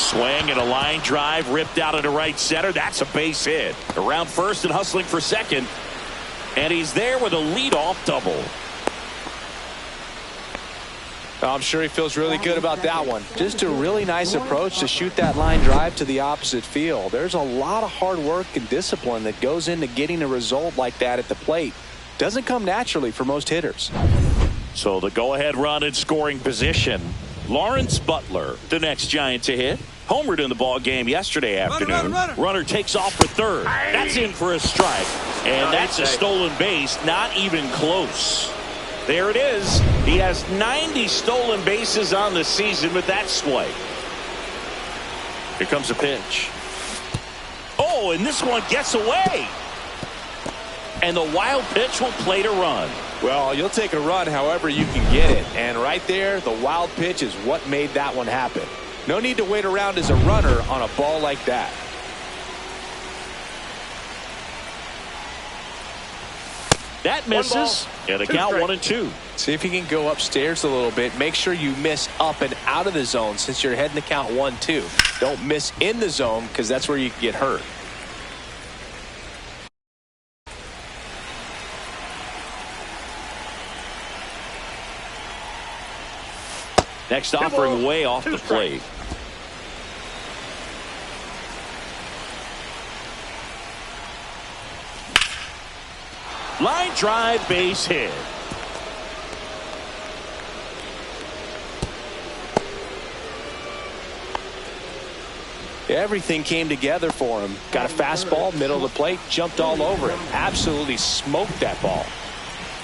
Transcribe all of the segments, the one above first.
Swing and a line drive ripped out into right center. That's a base hit. Around first and hustling for second. And he's there with a leadoff double. I'm sure he feels really good about that one. Just a really nice approach to shoot that line drive to the opposite field. There's a lot of hard work and discipline that goes into getting a result like that at the plate. Doesn't come naturally for most hitters. So the go-ahead run in scoring position. Lawrence Butler, the next Giant to hit. Homered in the ball game yesterday afternoon. Runner takes off for third. That's in for a strike. And that's a stolen base, not even close. There it is. He has 90 stolen bases on the season with that swipe. Here comes a pitch. Oh, and this one gets away. And the wild pitch will play to run. Well, you'll take a run however you can get it. And right there, the wild pitch is what made that one happen. No need to wait around as a runner on a ball like that. That misses. And a count 1-2. See if you can go upstairs a little bit. Make sure you miss up and out of the zone since you're heading to count 1-2. Don't miss in the zone because that's where you can get hurt. Next offering way off the plate. Line drive, base hit. Everything came together for him. Got a fastball, middle of the plate, jumped all over him. Absolutely smoked that ball.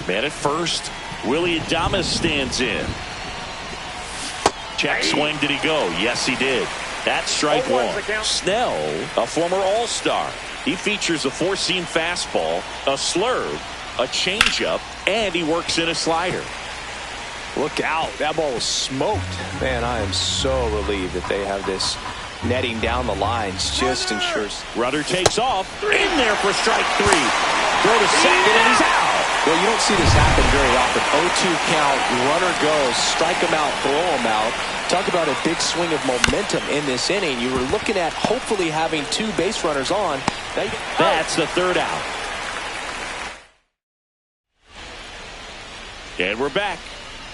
Man at first. Willy Adames stands in. Check swing. Did he go? Yes, he did. That's strike one. Snell, a former All-Star. He features a four-seam fastball, a slurve, a changeup, and he works in a slider. Look out. That ball was smoked. Man, I am so relieved that they have this netting down the lines. Just ensures. Runner takes off. In there for strike three. Throw to second, and he's out. Well, you don't see this happen very often. 0-2 count, runner goes, strike him out, throw him out. Talk about a big swing of momentum in this inning. You were looking at hopefully having two base runners on. That's the third out. And we're back.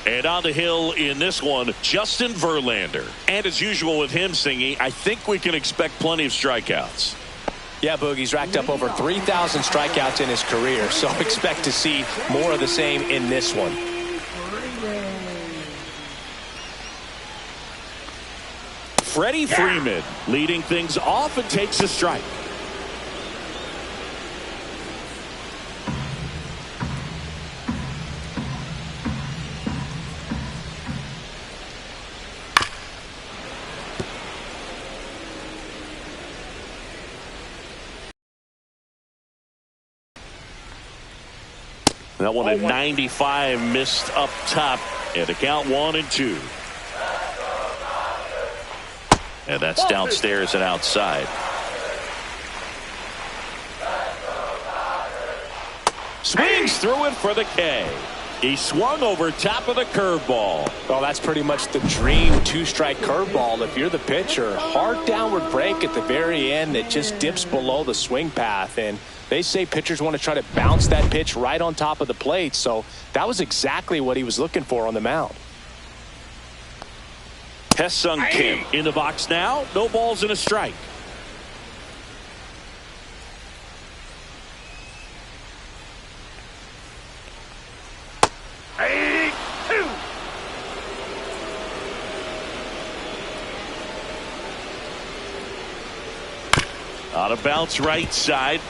And on the hill in this one, Justin Verlander. And as usual with him singing, I think we can expect plenty of strikeouts. Yeah, Boogie's racked up over 3,000 strikeouts in his career, so expect to see more of the same in this one. Freddie Freeman leading things off and takes a strike. That one at 95 missed up top. And the count 1-2. And that's downstairs and outside. Swings through it for the K. He swung over top of the curveball. Well, that's pretty much the dream two-strike curveball. If you're the pitcher, hard downward break at the very end that just dips below the swing path. And they say pitchers want to try to bounce that pitch right on top of the plate. So that was exactly what he was looking for on the mound. Ha-Seong Kim in the box now. No balls and a strike. On a bounce right side.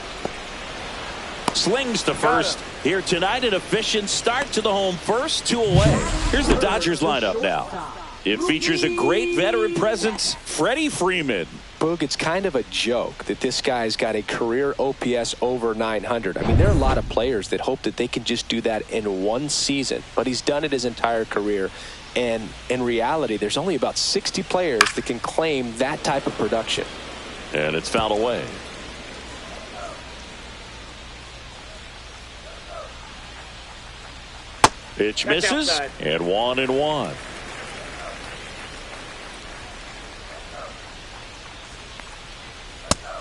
Slings to first. Here tonight, an efficient start to the home first, 2 away. Here's the Dodgers lineup now. It features a great veteran presence, Freddie Freeman. Boog, it's kind of a joke that this guy's got a career OPS over 900. I mean, there are a lot of players that hope that they can just do that in one season, but he's done it his entire career. And in reality, there's only about 60 players that can claim that type of production. And it's fouled away. Pitch misses, and 1-1.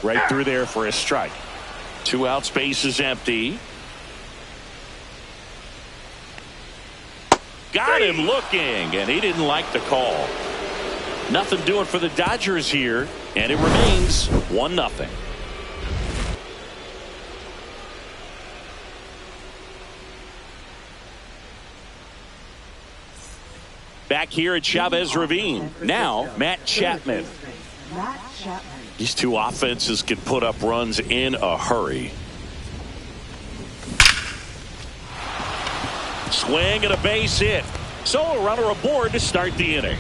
Right through there for a strike. 2 outs, base is empty. Got him looking, and he didn't like the call. Nothing doing for the Dodgers here, and it remains 1-0. Back here at Chavez Ravine. Now, Matt Chapman. These two offenses can put up runs in a hurry. Swing and a base hit. So a runner aboard to start the inning.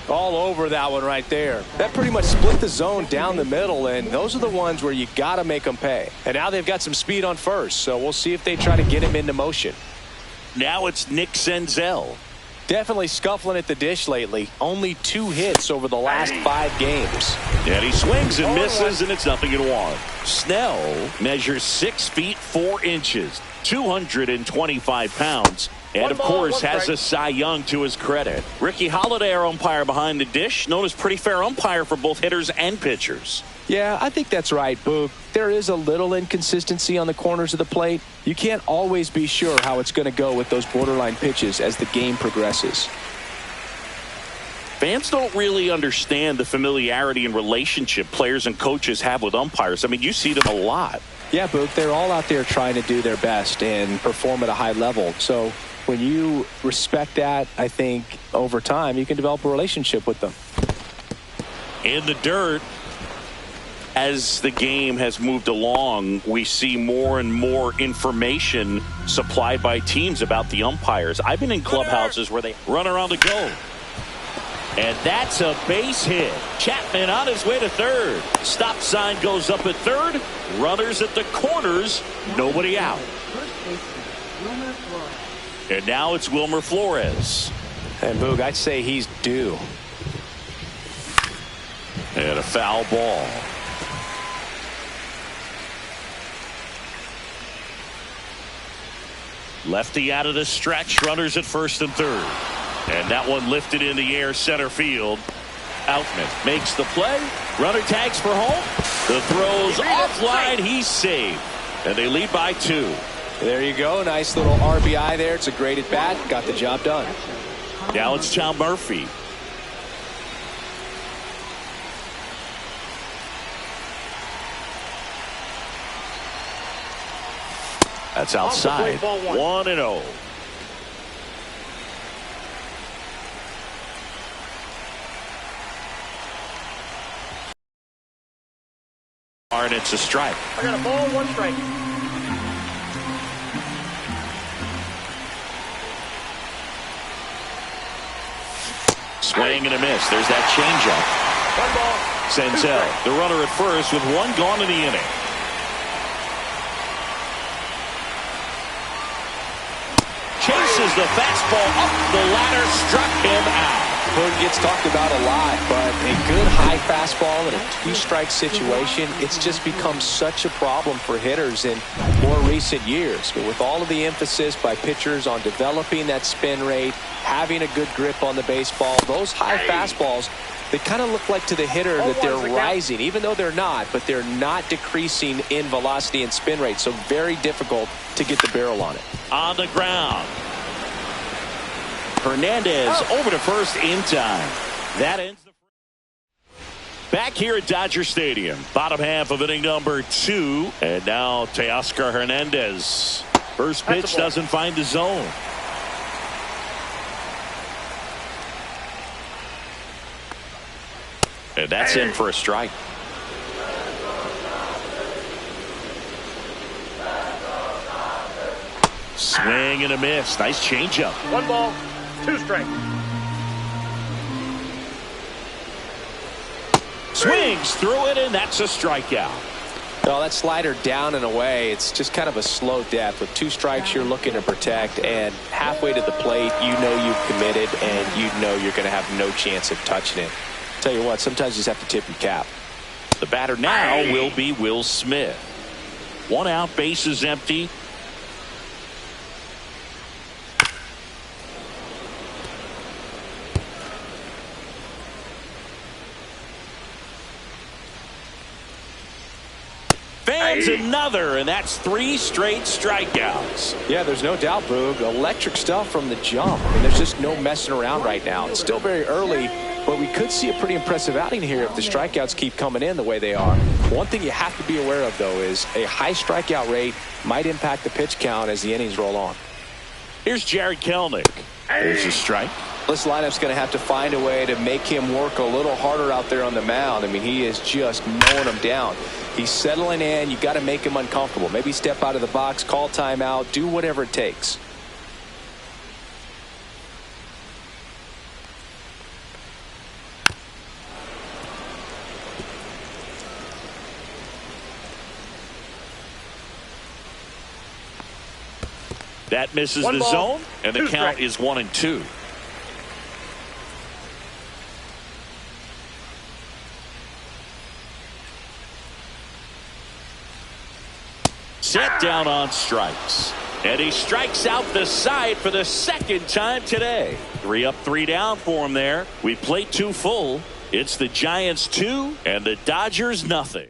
All over that one right there. That pretty much split the zone down the middle, and those are the ones where you got to make them pay. And now they've got some speed on first, so we'll see if they try to get him into motion. Now it's Nick Senzel. Definitely scuffling at the dish lately. Only 2 hits over the last 5 games. And he swings and misses, and it's 0-1. Snell measures 6 feet 4 inches, 225 pounds. And, of course, has a Cy Young to his credit. Ricky Holiday, our umpire behind the dish, known as pretty fair umpire for both hitters and pitchers. Yeah, I think that's right, Boog. There is a little inconsistency on the corners of the plate. You can't always be sure how it's going to go with those borderline pitches as the game progresses. Fans don't really understand the familiarity and relationship players and coaches have with umpires. I mean, you see them a lot. Yeah, Boog, they're all out there trying to do their best and perform at a high level. So when you respect that, I think over time you can develop a relationship with them. In the dirt, as the game has moved along, we see more and more information supplied by teams about the umpires. I've been in clubhouses where they run around the goal. And that's a base hit. Chapman on his way to third. Stop sign goes up at third. Runners at the corners. Nobody out. And now it's Wilmer Flores. And Boog, I'd say he's due. And a foul ball. Lefty out of the stretch. Runners at first and third. And that one lifted in the air center field. Outman makes the play. Runner tags for home. The throw's offline. He's saved. And they lead by 2. There you go. Nice little RBI there. It's a great at bat. Got the job done. Now it's Tom Murphy. That's outside. 1-0. And it's a strike. I got a ball, 1 strike. Swing and a miss. There's that changeup. 1 ball. Senzel, the runner at first with 1 gone in the inning. Chases the fastball up the ladder, struck him out. Boog gets talked about a lot, but a good high fastball in a 2-strike situation, it's just become such a problem for hitters in more recent years. But with all of the emphasis by pitchers on developing that spin rate, having a good grip on the baseball, those high fastballs, they kind of look like to the hitter that they're rising, even though they're not, but they're not decreasing in velocity and spin rate. So very difficult to get the barrel on it. On the ground. Hernandez over to first in time. That ends the back here at Dodger Stadium. Bottom half of inning number 2. And now Teoscar Hernandez. First pitch doesn't find the zone. And that's in for a strike. Swing and a miss. Nice changeup. 1 ball, 2 strike. Swings through it, and that's a strikeout. Well, that slider down and away, it's just kind of a slow death. With 2 strikes, you're looking to protect, and halfway to the plate, you know you've committed, and you know you're going to have no chance of touching it. Tell you what, sometimes you just have to tip your cap. The batter now will be Will Smith. 1 out, base is empty. Fans another, and that's 3 straight strikeouts. Yeah, there's no doubt, Boog. Electric stuff from the jump. I mean, there's just no messing around right now. It's still very early, but we could see a pretty impressive outing here if the strikeouts keep coming in the way they are. One thing you have to be aware of, though, is a high strikeout rate might impact the pitch count as the innings roll on. Here's Jared Kelenic. There's a strike. This lineup's going to have to find a way to make him work a little harder out there on the mound. I mean, he is just mowing him down. He's settling in. You got to make him uncomfortable. Maybe step out of the box, call timeout, do whatever it takes. That misses the zone, and the count is 1-2. Set down on strikes. And he strikes out the side for the second time today. 3 up, 3 down for him there. We played 2 full. It's the Giants 2 and the Dodgers nothing.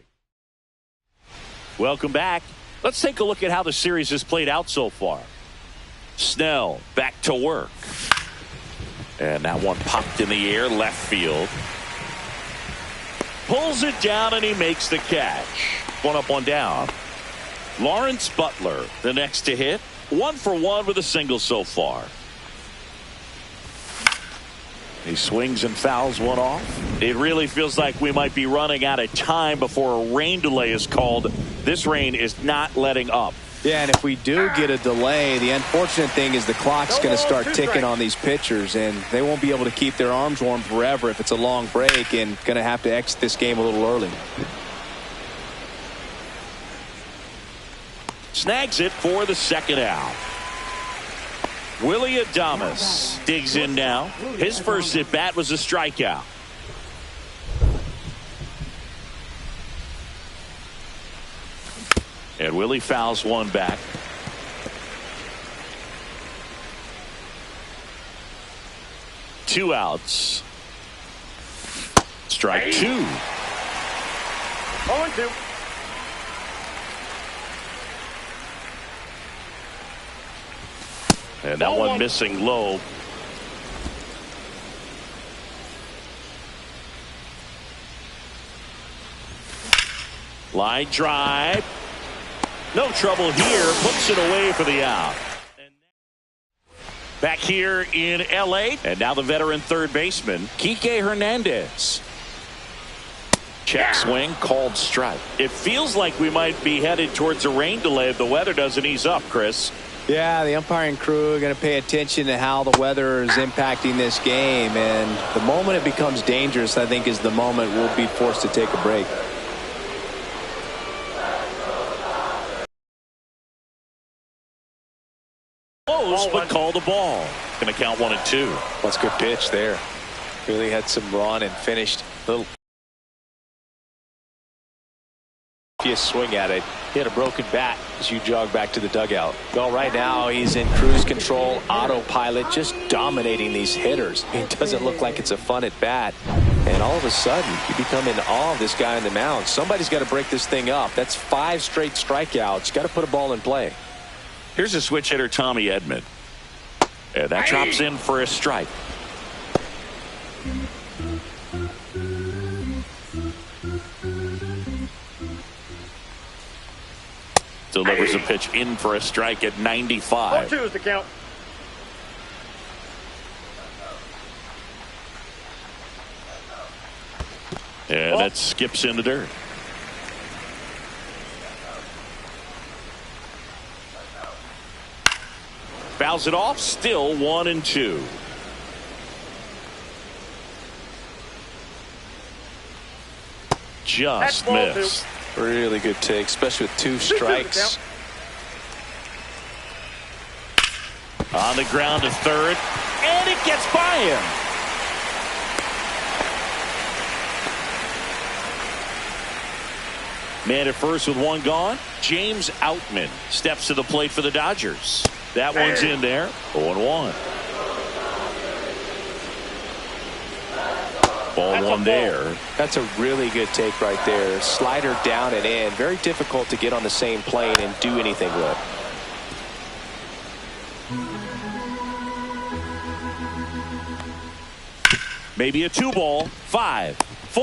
Welcome back. Let's take a look at how the series has played out so far. Snell back to work. And that one popped in the air left field. Pulls it down and he makes the catch. 1 up, 1 down. Lawrence Butler, the next to hit. 1 for 1 with a single so far. He swings and fouls one off. It really feels like we might be running out of time before a rain delay is called. This rain is not letting up. Yeah, and if we do get a delay, the unfortunate thing is the clock's going to start ticking on these pitchers, and they won't be able to keep their arms warm forever if it's a long break, and going to have to exit this game a little early. Snags it for the second out. Willy Adames digs in now. His first at bat was a strikeout. And Willie fouls one back. Two outs. Strike 2. 0-2. And that one missing low. Line drive. No trouble here. Puts it away for the out. Back here in L.A. And now the veteran third baseman, Kike Hernandez. Check swing, called strike. It feels like we might be headed towards a rain delay if the weather doesn't ease up, Chris. Yeah, the umpiring crew are going to pay attention to how the weather is impacting this game. And the moment it becomes dangerous, I think, is the moment we'll be forced to take a break. Close, but call the ball. Going to count 1-2. That's a good pitch there. Really had some run and finished a little. Swing at it. He had a broken bat as you jog back to the dugout. Well, right now he's in cruise control, autopilot, just dominating these hitters. It doesn't look like it's a fun at bat. And all of a sudden, you become in awe of this guy on the mound. Somebody's got to break this thing up. That's 5 straight strikeouts. Got to put a ball in play. Here's a switch hitter, Tommy Edman. And that drops in for a strike. Delivers a pitch in for a strike at 95. 0-2 is the count. And that skips in the dirt. Fouls it off. Still 1-2. Just missed. Really good take, especially with 2 strikes. On the ground to third, and it gets by him. Man at first with 1 gone. James Outman steps to the plate for the Dodgers. That one's in there. 0-1. Ball one there. That's a really good take right there. Slider down and in. Very difficult to get on the same plane and do anything with. Maybe a 2-ball. 5, 4,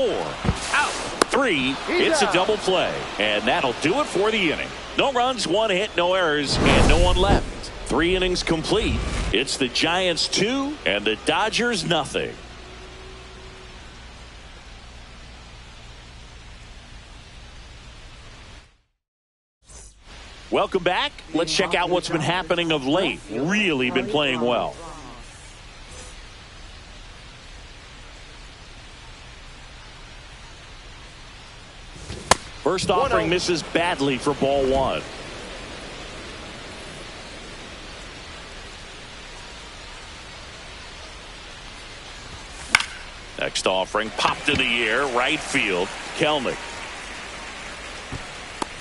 out, 3. It's a double play. And that'll do it for the inning. No runs, 1 hit, no errors, and no one left. 3 innings complete. It's the Giants 2 and the Dodgers nothing. Welcome back. Let's check out what's been happening of late. Really been playing well. First offering misses badly for ball one. Next offering popped in the air, right field. Kelenic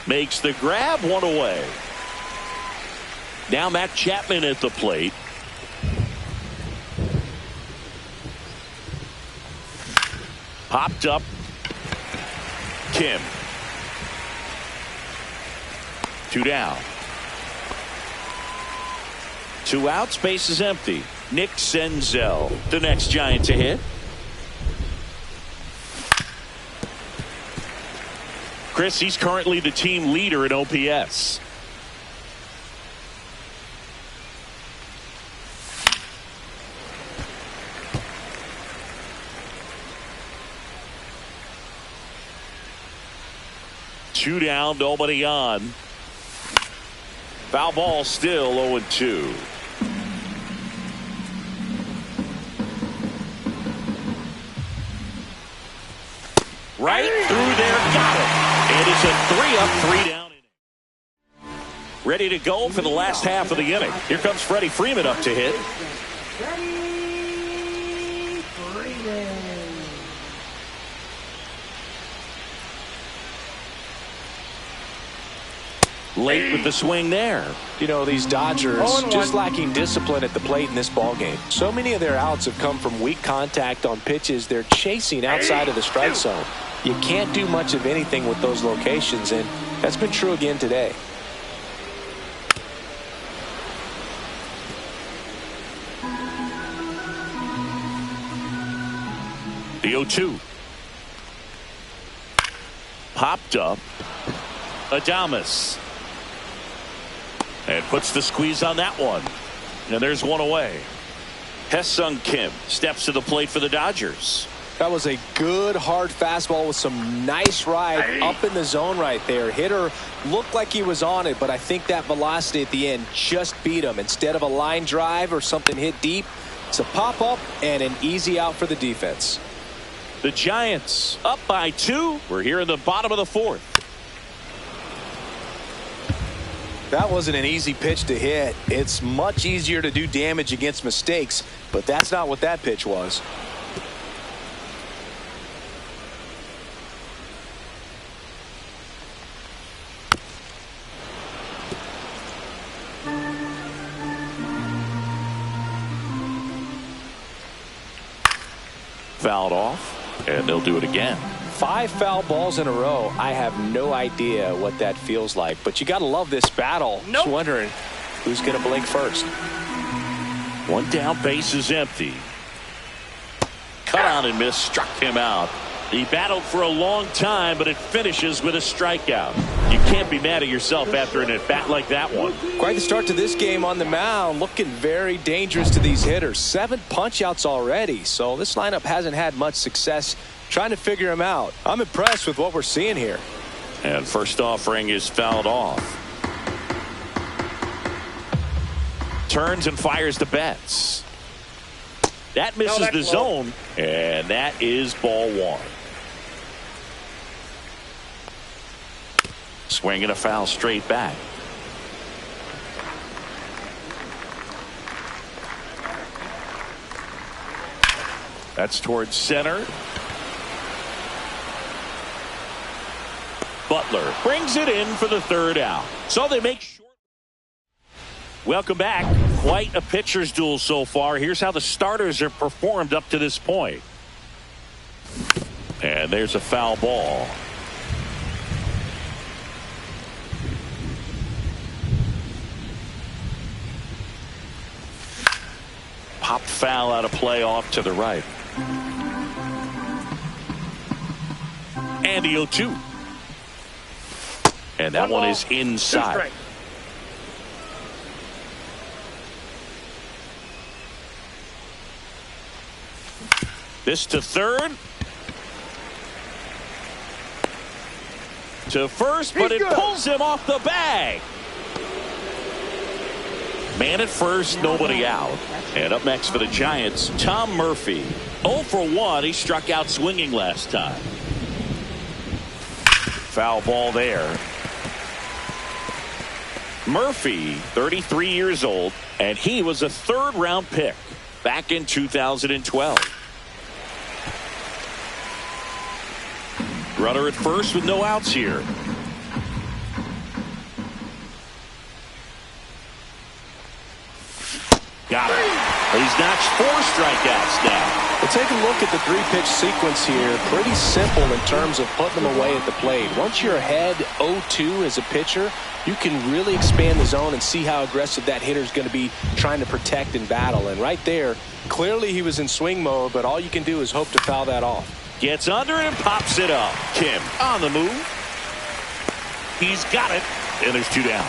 makes the grab, 1 away. Now Matt Chapman at the plate. Popped up. Kim. 2 down. 2 outs, base is empty. Nick Senzel, the next Giant to hit. Chris, he's currently the team leader in OPS. Two down, nobody on. Foul ball, still 0-2. Right through there, got it. It is a 3-up, 3-down inning. Ready to go for the last half of the inning. Here comes Freddie Freeman up to hit. Freddie Freeman. Late with the swing there. You know, these Dodgers just lacking discipline at the plate in this ballgame. So many of their outs have come from weak contact on pitches they're chasing outside of the strike zone. You can't do much of anything with those locations, and that's been true again today. The 0-2. Popped up. Adames. And puts the squeeze on that one. And there's 1 away. Ha-Seong Kim steps to the plate for the Dodgers. That was a good hard fastball with some nice ride up in the zone right there. Hitter looked like he was on it, but I think that velocity at the end just beat him. Instead of a line drive or something hit deep, it's a pop up and an easy out for the defense. The Giants up by 2. We're here in the bottom of the 4th. That wasn't an easy pitch to hit. It's much easier to do damage against mistakes, but that's not what that pitch was. Fouled off, and they'll do it again. 5 foul balls in a row. I have no idea what that feels like, but you got to love this battle. Nope. Just wondering who's going to blink first. 1 down, base is empty. Cut on and miss, struck him out. He battled for a long time, but it finishes with a strikeout. You can't be mad at yourself after an at-bat like that one. Quite the start to this game on the mound. Looking very dangerous to these hitters. 7 punch-outs already, so this lineup hasn't had much success trying to figure him out. I'm impressed with what we're seeing here. And first offering is fouled off. Turns and fires to Betts. That misses the zone, and that is ball 1. Swinging a foul straight back. That's towards center. Butler brings it in for the 3rd out. So they make short. Welcome back. Quite a pitcher's duel so far. Here's how the starters have performed up to this point. And there's a foul ball. Pop foul out of play off to the right. And the 0-2. And that one is inside. This to third. To first, but it pulls him off the bag. Man at first, nobody out. And up next for the Giants, Tom Murphy. 0 for 1. He struck out swinging last time. Foul ball there. Murphy, 33 years old, and he was a third-round pick back in 2012. Runner at first with no outs here. Got it. He's notched 4 strikeouts now. Well, take a look at the 3-pitch sequence here. Pretty simple in terms of putting them away at the plate. Once you're ahead 0-2 as a pitcher, you can really expand the zone and see how aggressive that hitter is going to be trying to protect and battle. And right there, clearly he was in swing mode, but all you can do is hope to foul that off. Gets under it and pops it up. Kim on the move. He's got it. And there's 2 down.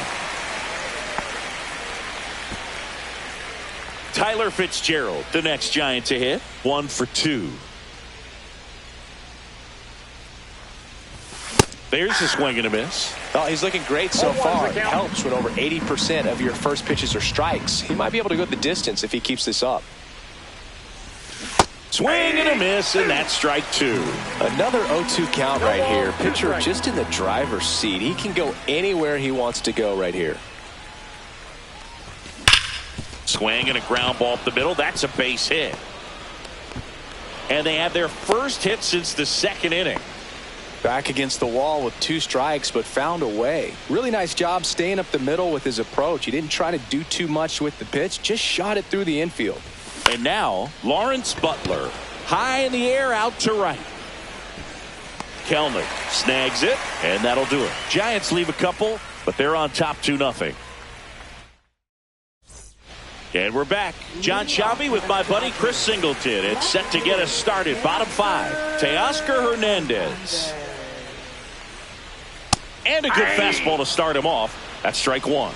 Tyler Fitzgerald, the next Giant to hit. 1 for 2. There's a swing and a miss. Oh, he's looking great so far. It helps when over 80% of your first pitches are strikes. He might be able to go the distance if he keeps this up. Swing and a miss, and that's strike 2. Another 0-2 count right here. Pitcher just in the driver's seat. He can go anywhere he wants to go right here. Swing and a ground ball up the middle. That's a base hit. And they have their first hit since the 2nd inning. Back against the wall with 2 strikes, but found a way. Really nice job staying up the middle with his approach. He didn't try to do too much with the pitch, just shot it through the infield. And now Lawrence Butler, high in the air out to right. Kelnick snags it, and that'll do it. Giants leave a couple, but they're on top 2-0. And we're back. John Shelby with my buddy Chris Singleton. It's set to get us started. Bottom 5. Teoscar Hernandez. And a good fastball to start him off. That's strike 1.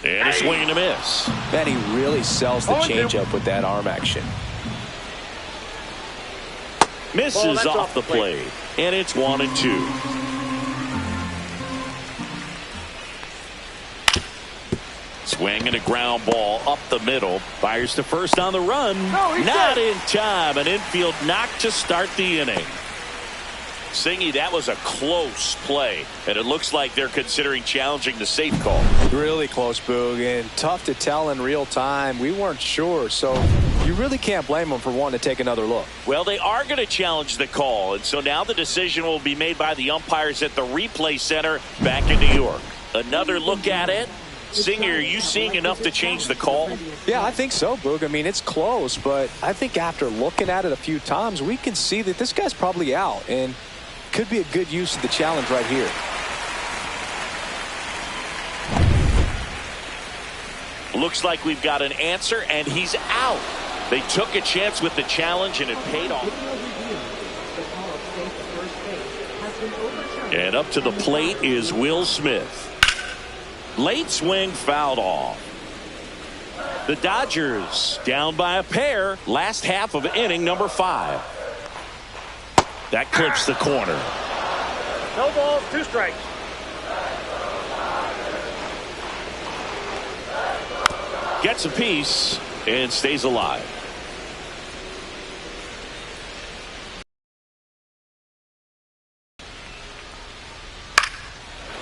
And a swing and a miss. Man, he really sells the changeup with that arm action. Misses off the plate. And it's 1-2. Swing and a ground ball up the middle. Fires to first on the run. Not in time. An infield knock to start the inning. Singy, that was a close play, and it looks like they're considering challenging the safe call. Really close, Boog, and tough to tell in real time. We weren't sure, so you really can't blame them for wanting to take another look. Well, they are going to challenge the call, and so now the decision will be made by the umpires at the replay center back in New York. Another look at it. Singer, are you seeing enough to change the call? Yeah, I think so, Boog. I mean, it's close, but I think after looking at it a few times, we can see that this guy's probably out, and could be a good use of the challenge right here. Looks like we've got an answer, and he's out. They took a chance with the challenge, and it paid off. And up to the plate is Will Smith. Late swing fouled off. The Dodgers down by a pair. Last half of inning number 5. That clips the corner. No balls, 2 strikes. Gets a piece and stays alive.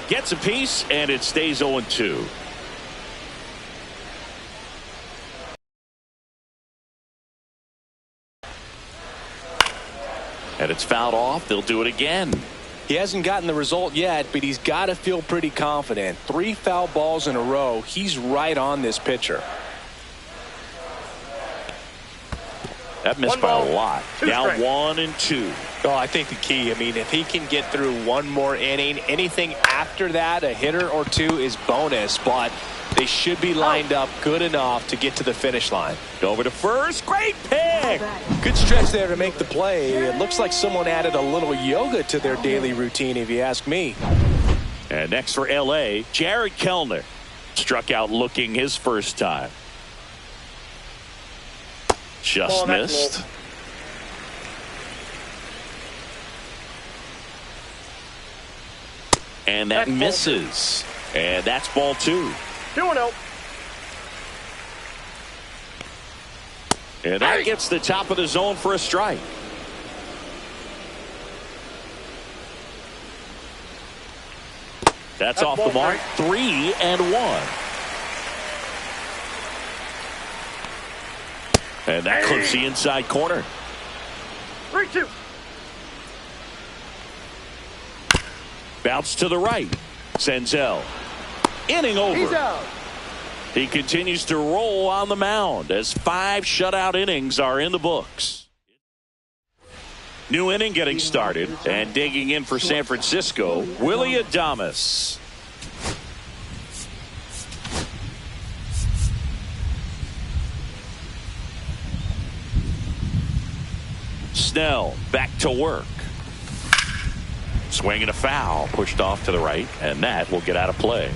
Gets a piece and it stays 0-2. And it's fouled off. They'll do it again. He hasn't gotten the result yet, but he's got to feel pretty confident. 3 foul balls in a row. He's right on this pitcher. That missed by a lot. Down 1-2. Oh, I think the key, if he can get through one more inning, anything after that, a hitter or two is bonus, but they should be lined up good enough to get to the finish line. Over to first. Great pick. Good stretch there to make the play. It looks like someone added a little yoga to their daily routine, if you ask me. And next for L.A., Jared Kellner. Struck out looking his first time. Just missed. And that misses. And that's ball 2. 2-0. And that gets the top of the zone for a strike. That's off the mark. 3-1. And that clips the inside corner. 3-2. Bounce to the right. Senzel. Inning over. He's out. He continues to roll on the mound as 5 shutout innings are in the books. New inning getting started, and digging in for San Francisco, Willy Adames. Snell back to work. Swinging a foul, pushed off to the right, and that will get out of play.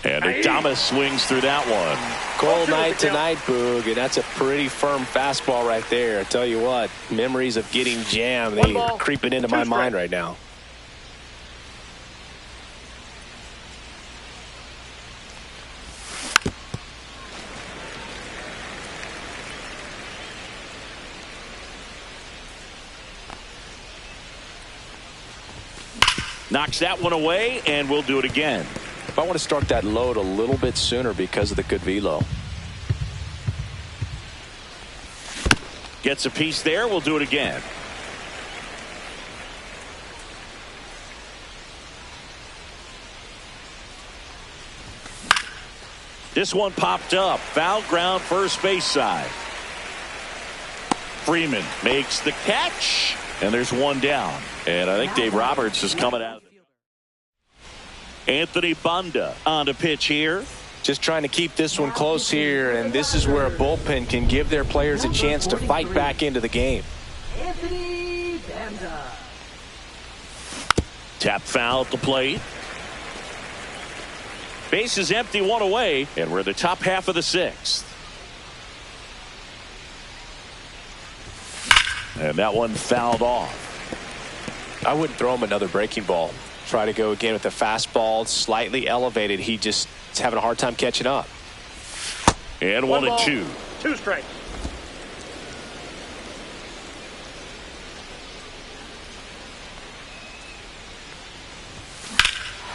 And Adames swings through that one. Cold night tonight, Boog, and that's a pretty firm fastball right there. I tell you what, memories of getting jammed, they are creeping into my mind right now. Knocks that one away, and we'll do it again. I want to start that load a little bit sooner because of the good velo. Gets a piece there. We'll do it again. This one popped up. Foul ground, first base side. Freeman makes the catch, and there's one down. And I think Dave Roberts is coming out. Anthony Banda on the pitch here. Just trying to keep this one close here, and this is where a bullpen can give their players a chance to fight back into the game. Anthony Banda. Tap foul at the plate. Base is empty, one away, and we're in the top half of the 6th. And that one fouled off. I wouldn't throw him another breaking ball. Try to go again with the fastball, slightly elevated. He just is having a hard time catching up. And 1-2. 2 strikes.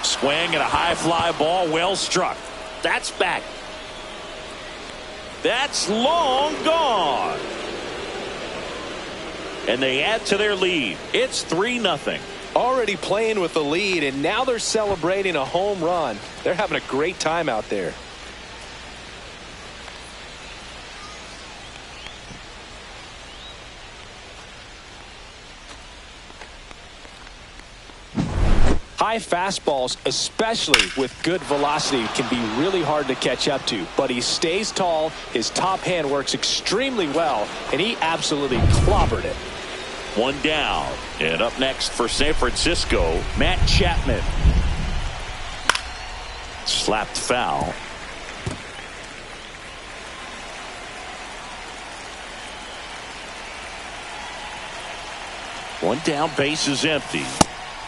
Swing and a high fly ball, well struck. That's back. That's long gone. And they add to their lead. It's 3-0. Already playing with the lead, and now they're celebrating a home run. They're having a great time out there. High fastballs, especially with good velocity, can be really hard to catch up to. But he stays tall, his top hand works extremely well, and he absolutely clobbered it. One down. And up next for San Francisco, Matt Chapman. Slapped foul. One down, base is empty.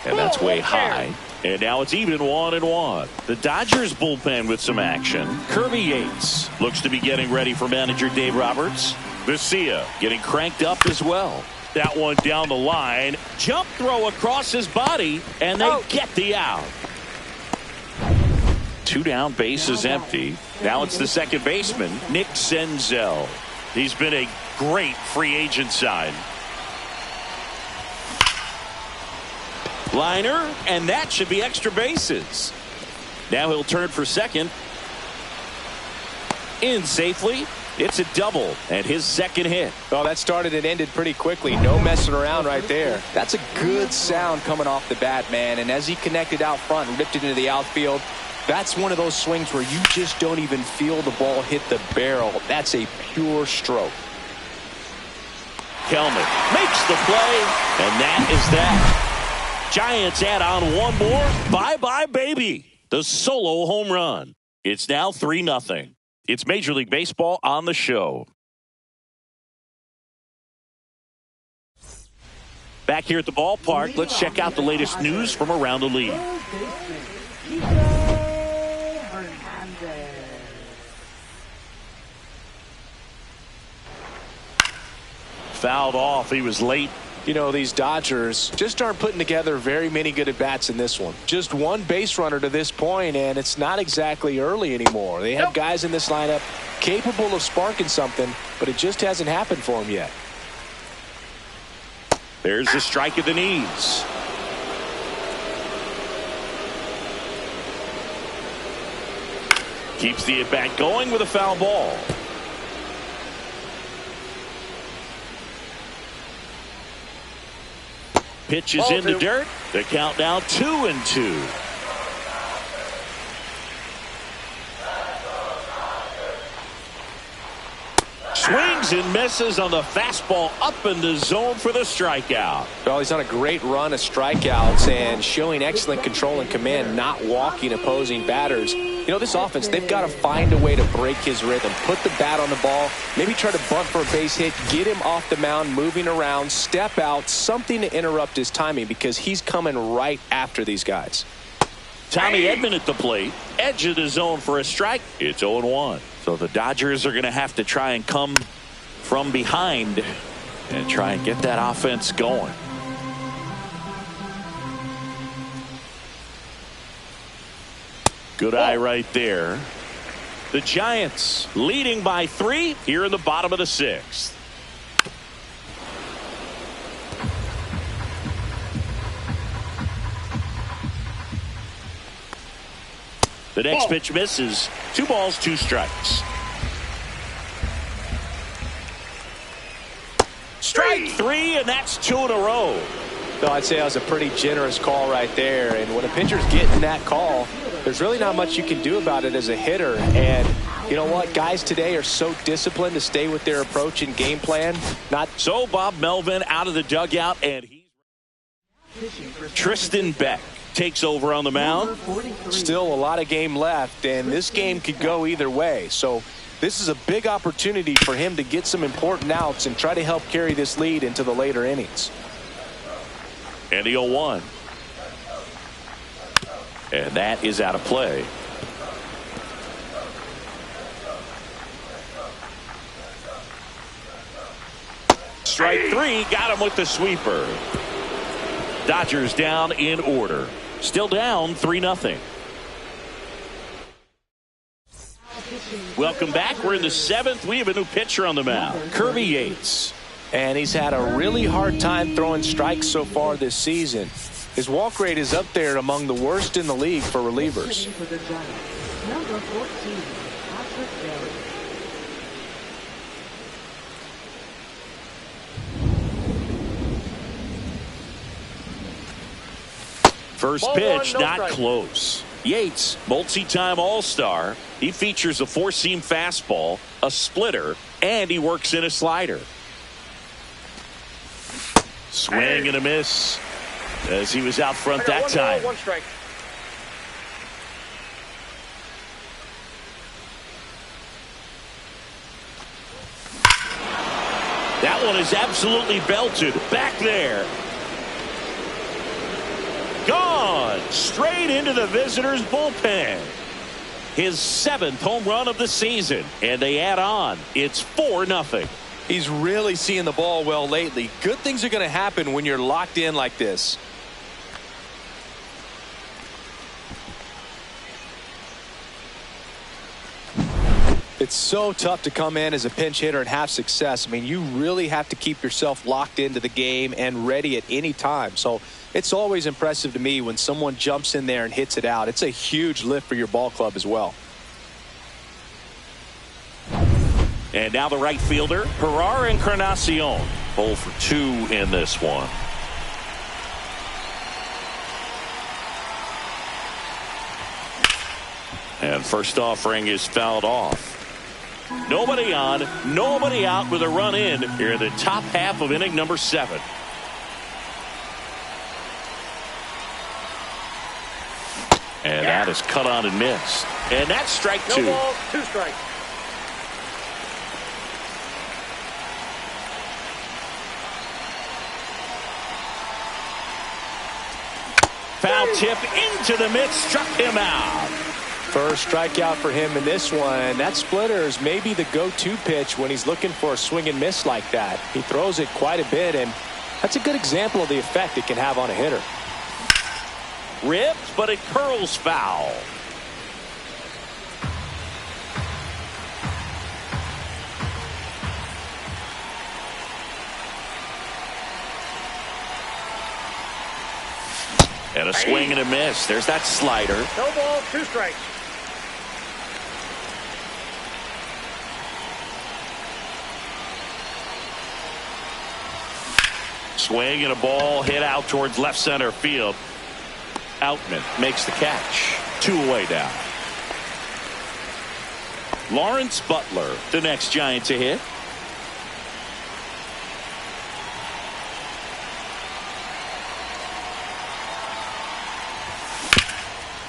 And that's way high. And now it's even 1-1. The Dodgers bullpen with some action. Kirby Yates looks to be getting ready for manager Dave Roberts. Vesia getting cranked up as well. That one down the line. Jump throw across his body, and they get the out. 2 down, base is empty. Now it's the second baseman, Nick Senzel. He's been a great free agent sign. Liner, and that should be extra bases. Now he'll turn for second. In safely. It's a double and his second hit. Well, that started and ended pretty quickly. No messing around right there. That's a good sound coming off the bat, man. And as he connected out front and ripped it into the outfield, that's one of those swings where you just don't even feel the ball hit the barrel. That's a pure stroke. Kelman makes the play, and that is that. Giants add on one more. Bye-bye, baby. The solo home run. It's now 3-0. It's Major League Baseball on the show. Back here at the ballpark, let's check out the latest news from around the league. Fouled off. He was late. You know, these Dodgers just aren't putting together very many good at-bats in this one. Just one base runner to this point, and it's not exactly early anymore. They have guys in this lineup capable of sparking something, but it just hasn't happened for them yet. There's the strike at the knees. Keeps the at-bat going with a foul ball. Pitch is in the dirt. The count now 2-2. Swings and misses on the fastball up in the zone for the strikeout. Well, he's on a great run of strikeouts and showing excellent control and command, not walking opposing batters. You know, this offense, they've got to find a way to break his rhythm, put the bat on the ball, maybe try to bunt for a base hit, get him off the mound, moving around, step out, something to interrupt his timing because he's coming right after these guys. Tommy Edman at the plate, edge of the zone for a strike. It's 0-1. So the Dodgers are going to have to try and come from behind and try and get that offense going. Good eye right there. The Giants leading by 3 here in the bottom of the 6th. The next pitch misses. 2 balls, 2 strikes. Strike 3, and that's 2 in a row. So I'd say that was a pretty generous call right there. And when a pitcher's getting that call, there's really not much you can do about it as a hitter. And you know what? Guys today are so disciplined to stay with their approach and game plan. So Bob Melvin out of the dugout, and Tristan Beck takes over on the mound. Still a lot of game left, and this game could go either way. So this is a big opportunity for him to get some important outs and try to help carry this lead into the later innings. And the 0-1. And that is out of play. Strike 3, got him with the sweeper. Dodgers down in order. Still down 3-0. Welcome back. We're in the 7th. We have a new pitcher on the mound, Kirby Yates. And he's had a really hard time throwing strikes so far this season. His walk rate is up there among the worst in the league for relievers. Number 14, Patrick Berry. First pitch, not close. Yates, multi-time All-Star. He features a 4-seam fastball, a splitter, and he works in a slider. Swing and a miss as he was out front that time. 1 strike. That one is absolutely belted. Back there. Gone straight into the visitors' bullpen. His 7th home run of the season, and they add on. It's 4-0. He's really seeing the ball well lately. Good things are going to happen when you're locked in like this. It's so tough to come in as a pinch hitter and have success. I mean, you really have to keep yourself locked into the game and ready at any time. So it's always impressive to me when someone jumps in there and hits it out. It's a huge lift for your ball club as well. And now the right fielder, Gerard Encarnacion. 0 for 2 in this one. And first offering is fouled off. Nobody on, nobody out with a run in here in the top half of inning number 7. And that is cut on and missed. And that's strike 2. No balls, 2 strikes. Foul tip into the mitt, struck him out. First strikeout for him in this one. That splitter is maybe the go-to pitch when he's looking for a swing and miss like that. He throws it quite a bit, and that's a good example of the effect it can have on a hitter. Ripped, but it curls foul. And a swing and a miss. There's that slider. No balls, 2 strikes. Swing and a ball hit out towards left center field. Outman makes the catch. 2 away now. Lawrence Butler, the next Giant to hit.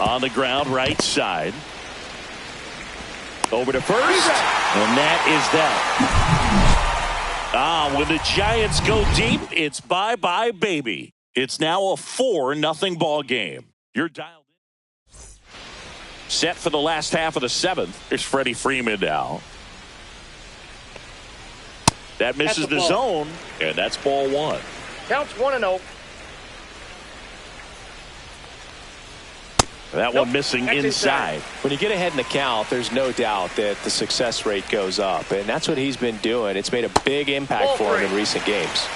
On the ground, right side. Over to first. And that is that. When the Giants go deep, it's bye-bye, baby. It's now a 4-0 ball game. You're dialed in. Set for the last half of the 7th. Here's Freddie Freeman now. That misses the zone, and that's ball 1. Counts 1-0. That one missing inside. When you get ahead in the count, there's no doubt that the success rate goes up, and that's what he's been doing. It's made a big impact for him in recent games.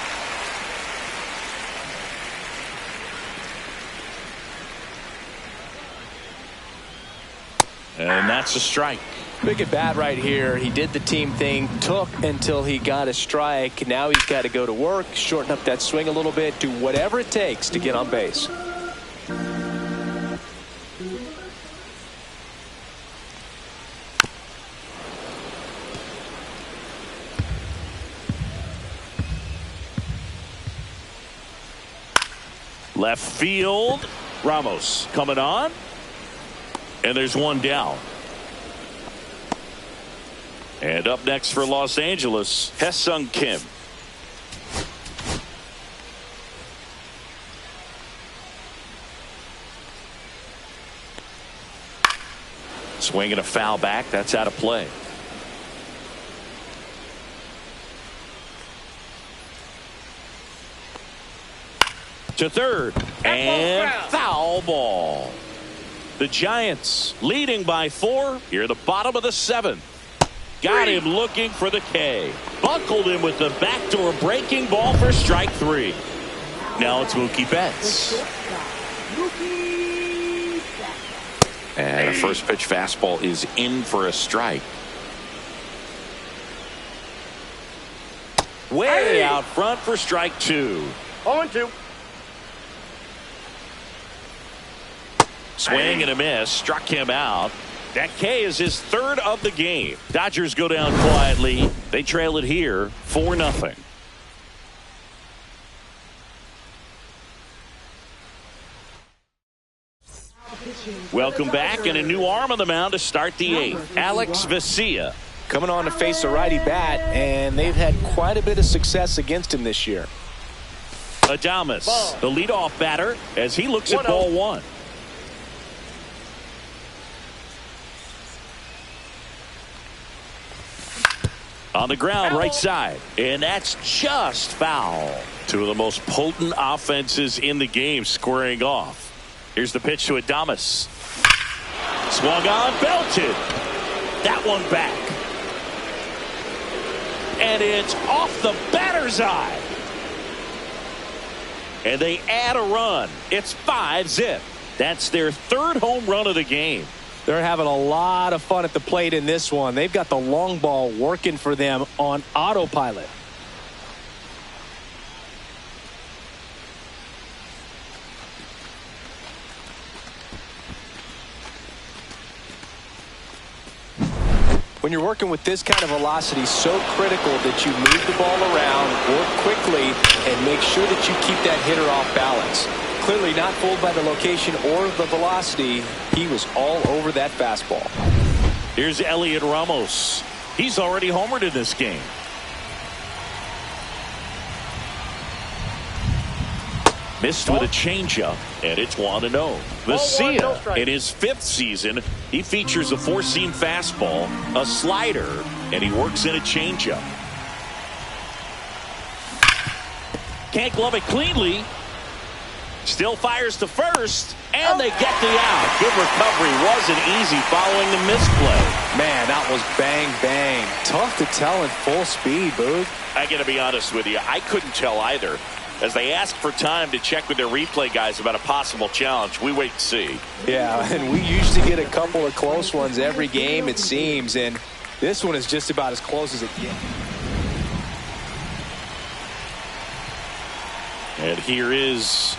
And that's a strike. Big at bat right here. He did the team thing, took until he got a strike. Now he's got to go to work, shorten up that swing a little bit, do whatever it takes to get on base. Left field. Ramos coming on. And there's one down. And up next for Los Angeles, Hye-Sung Kim. Swinging a foul back. That's out of play. To third. And foul ball. The Giants leading by 4 here at the bottom of the 7th. Got him looking for the K. Buckled him with the backdoor breaking ball for strike 3. Now it's Mookie Betts. And a first pitch fastball is in for a strike. Way out front for strike 2. 0-2. Swing and a miss. Struck him out. That K is his 3rd of the game. Dodgers go down quietly. They trail it here 4-0. Welcome back, and a new arm on the mound to start the 8th. Alex Vesia. Coming on to face a righty bat, and they've had quite a bit of success against him this year. Adames, the leadoff batter, as he looks at ball 1. On the ground, right side. And that's just foul. 2 of the most potent offenses in the game squaring off. Here's the pitch to Adames. Swung on, belted. That one back. and it's off the batter's eye. And they add a run. It's 5-zip. That's their third home run of the game. They're having a lot of fun at the plate in this one. They've got the long ball working for them on autopilot. When you're working with this kind of velocity, so critical that you move the ball around, work quickly, and make sure that you keep that hitter off balance. Clearly not fooled by the location or the velocity. He was all over that fastball. Here's Elliot Ramos. He's already homered in this game. Missed with a changeup, and it's 1-0. Vesia, in his 5th season, he features a 4-seam fastball, a slider, and he works in a changeup. Can't glove it cleanly. Still fires to first, and they get the out. Good recovery. Wasn't easy following the misplay. Man, that was bang, bang. Tough to tell in full speed, Boog. I got to be honest with you. I couldn't tell either. As they asked for time to check with their replay guys about a possible challenge, we wait and see. Yeah, and we usually get a couple of close ones every game, it seems, and this one is just about as close as it gets. And here is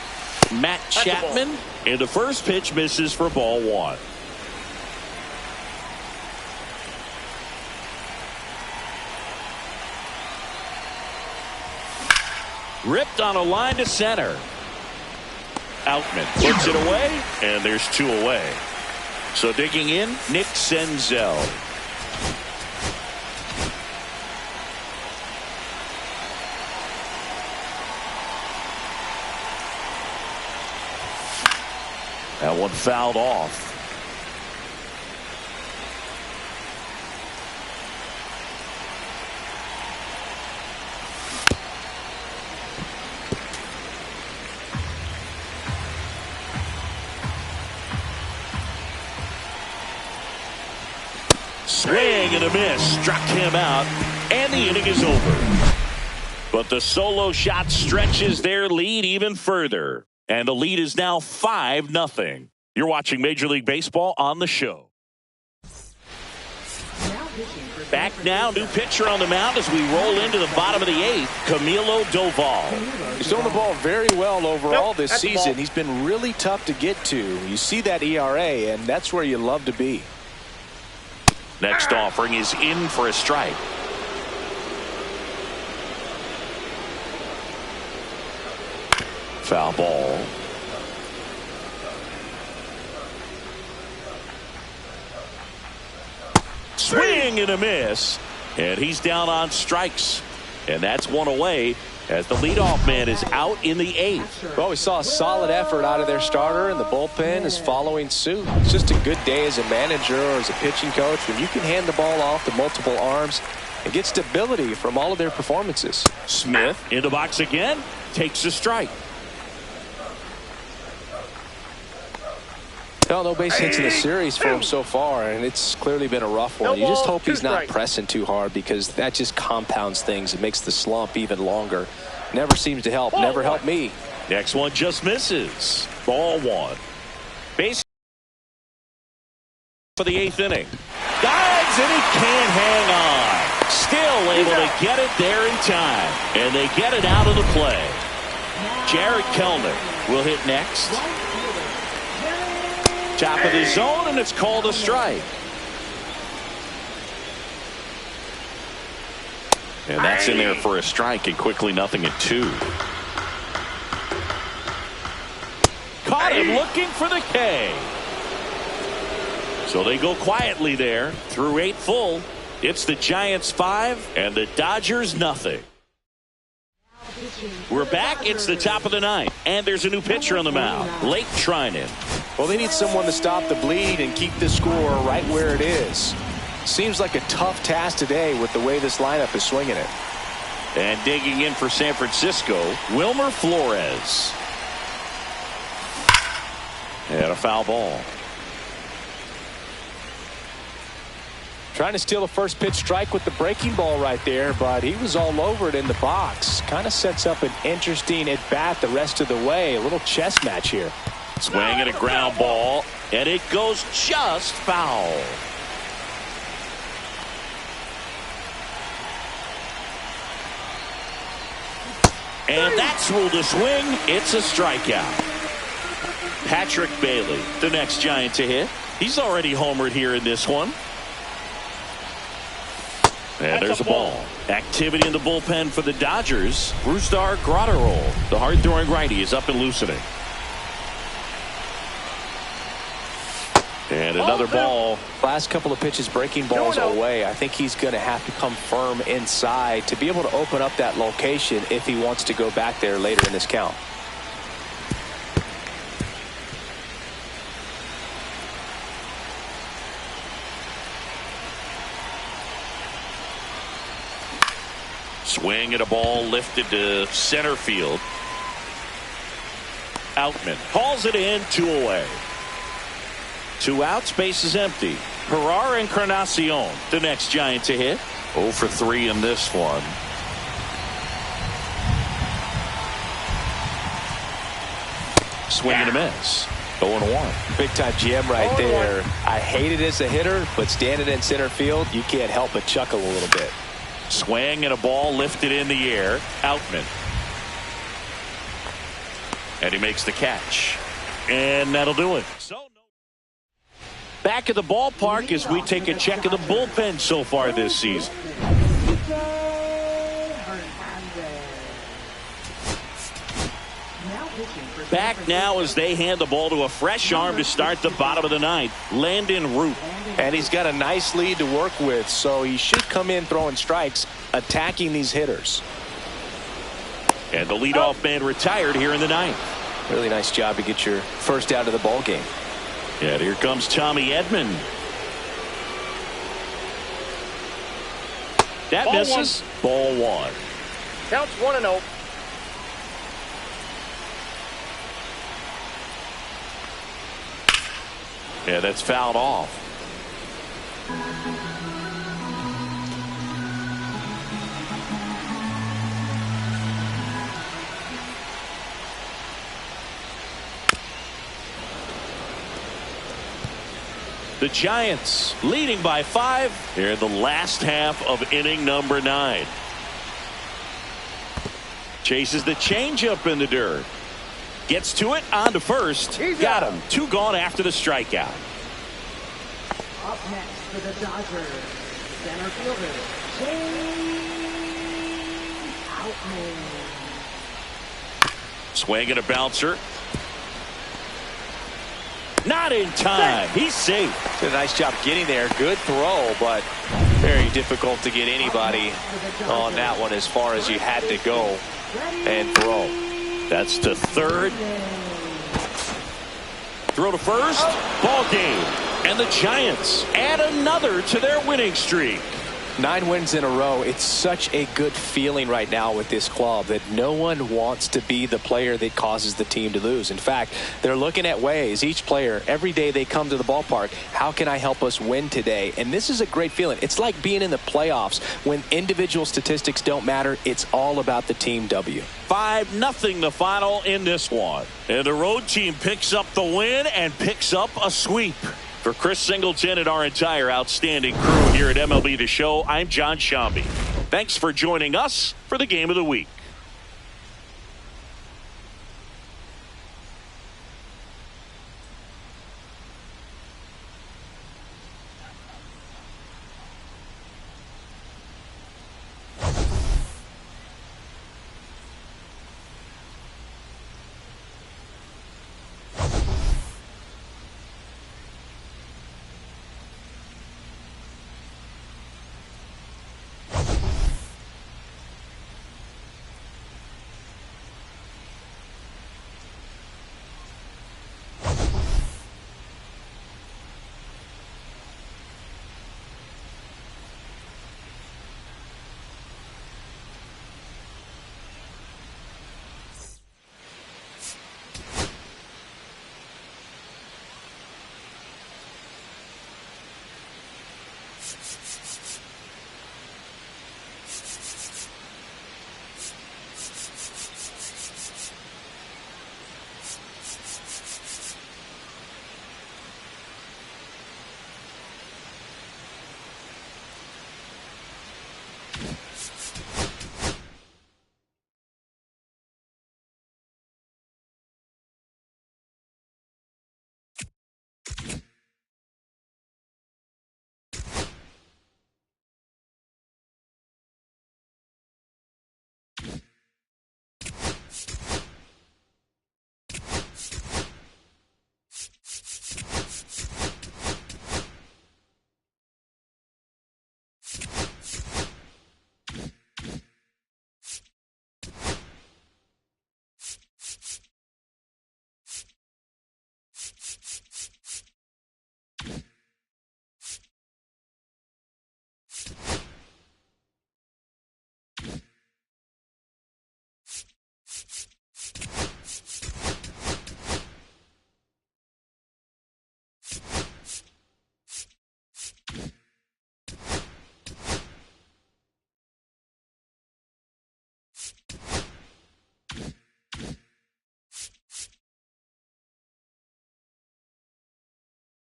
Matt Chapman, and the first pitch misses for ball 1. Ripped on a line to center. Outman puts it away, and there's 2 away. So digging in, Nick Senzel. That one fouled off. Swing and a miss. Struck him out, and the inning is over. But the solo shot stretches their lead even further. And the lead is now 5-0. You're watching Major League Baseball on the show. Back now, new pitcher on the mound as we roll into the bottom of the 8th, Camilo Doval. He's thrown the ball very well overall this season. He's been really tough to get to. You see that ERA, and that's where you love to be. Next offering is in for a strike. Foul ball. Swing and a miss. And he's down on strikes. And that's 1 away as the leadoff man is out in the 8th. Well, we saw a solid effort out of their starter, and the bullpen is following suit. It's just a good day as a manager or as a pitching coach when you can hand the ball off to multiple arms and get stability from all of their performances. Smith in the box again, takes a strike. Well, no base hits in the series for him so far, and it's clearly been a rough one. You just hope he's not pressing too hard because that just compounds things. It makes the slump even longer. Never seems to help. Never helped me. Next one just misses. Ball 1. Base for the 8th inning. Dives, and he can't hang on. Still able to get it there in time. And they get it out of the play. Jared Kellner will hit next. Top of the zone, and it's called a strike. And that's in there for a strike, and quickly 0-2. Caught him looking for the K. So they go quietly there through 8 full. It's the Giants 5 and the Dodgers 0. We're back. It's the top of the 9th, and there's a new pitcher on the mound, Blake Treinen. Well, they need someone to stop the bleed and keep the score right where it is. Seems like a tough task today with the way this lineup is swinging it. And digging in for San Francisco, Wilmer Flores. And a foul ball. Trying to steal a first pitch strike with the breaking ball right there, but he was all over it in the box. Kind of sets up an interesting at-bat the rest of the way. A little chess match here. Swing and a ground ball, and it goes just foul. And that's ruled a swing. It's a strikeout. Patrick Bailey, the next Giant to hit. He's already homered here in this one. And there's a ball. Activity in the bullpen for the Dodgers. Brusdar Graterol, the hard-throwing righty, is up and loosening. And another ball. Last couple of pitches breaking balls away. I think he's going to have to come firm inside to be able to open up that location if he wants to go back there later in this count. Swing and a ball lifted to center field. Outman hauls it in, 2 away. 2 outs, base is empty. Jerar Encarnacion, the next Giant to hit. 0 for 3 in this one. Swing and a miss. 0-1. Big time GM right there. I hate it as a hitter, but standing in center field, you can't help but chuckle a little bit. Swing and a ball lifted in the air. Outman. And he makes the catch. And that'll do it. Back at the ballpark as we take a check of the bullpen so far this season. Back now as they hand the ball to a fresh arm to start the bottom of the ninth, Landon Root. And he's got a nice lead to work with, so he should come in throwing strikes, attacking these hitters. And the leadoff man retired here in the ninth. Really nice job to get your first out of the ball game. And here comes Tommy Edman. That Ball misses. Ball 1. Counts 1-0. Yeah, that's fouled off. The Giants leading by 5 here in the last half of inning number 9. Chases the changeup in the dirt. Gets to it, on to first. Got him. 2 gone after the strikeout. Up next for the Dodgers, center fielder, James Outman. Swing and a bouncer. Not in time. He's safe. Did a nice job getting there. Good throw, but very difficult to get anybody on that one as far as you had to go and throw. That's to third. Throw to first. Ball game. And the Giants add another to their winning streak. 9 wins in a row. It's such a good feeling right now with this club that no one wants to be the player that causes the team to lose. In fact, they're looking at ways, each player, every day they come to the ballpark, how can I help us win today? And this is a great feeling. It's like being in the playoffs when individual statistics don't matter. It's all about the team W. 5-0 the final in this one. And the road team picks up the win and picks up a sweep. For Chris Singleton and our entire outstanding crew here at MLB The Show, I'm John Shambi. Thanks for joining us for the Game of the Week.